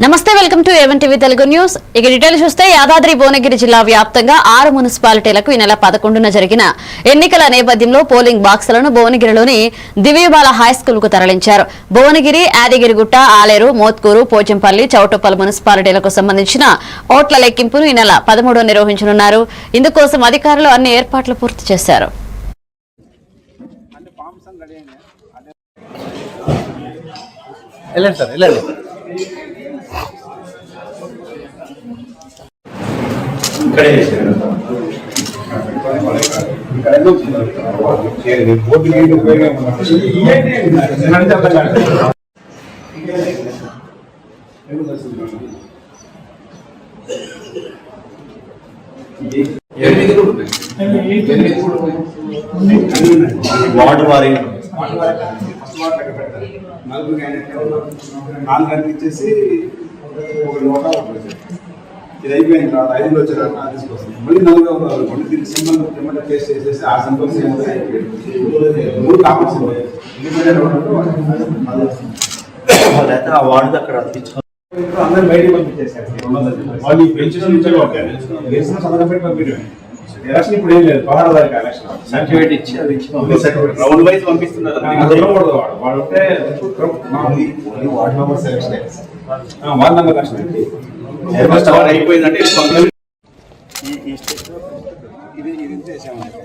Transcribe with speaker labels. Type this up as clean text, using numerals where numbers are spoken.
Speaker 1: నమస్తే welcome to A1 TV Telugu news. ఇక detail చూస్తే యాదాద్రి భువనగిరి జిల్లా వ్యాప్తంగా 6 మున్సిపాలిటీలకు ఈ నెల 11న జరిగిన ఎన్నికల నేపథ్యంలో పోలింగ్ బాక్సులను భువనగిరిలోని దివ్యబాల హైస్కూల్ కు తరలించారు. భువనగిరి, యాదగిరిగుట్ట, ఆలేరు, మోత్కూరు, పోచంపల్లి, చౌటుప్పల్ మున్సిపాలిటీలకు సంబంధించిన ఓట్ల లెక్కింపును ఈ నెల 13న నిర్వహించనున్నారు. ఇందుకోసం అధికారులు అన్ని ఏర్పాట్లు పూర్తి చేశారు.
Speaker 2: వార్డు వారి
Speaker 3: నాలుగు కనిపించేసి ఒక నోటా ఇది అయిపోయిన తర్వాత 5 వచ్చారు తీసుకొస్తుంది. మళ్ళీ 4 మళ్ళీ దీనికి సింబల్ ఏమంటే టేస్ట్ చేసేసి ఆ సింబల్స్ ఏమంటే 3 కామన్ సింబల్
Speaker 2: ఆ వార్డు అక్కడ
Speaker 3: అందరూ బయటికి పంపించేసారు. వాళ్ళు పెన్షన్ నుంచి సంతకం పెట్టి పంపించండి. ఎలక్షన్ ఇప్పుడు ఏం లేదు, 16 తారీఖు ఎలక్షన్
Speaker 2: సర్టిఫికేట్ ఇచ్చి అది ఇచ్చి
Speaker 3: రౌండ్ వైజ్ పంపిస్తున్నారు. వాడు ఉంటే ward member selection ward member election అయిపోయిందంటే ఇది చేసామండి.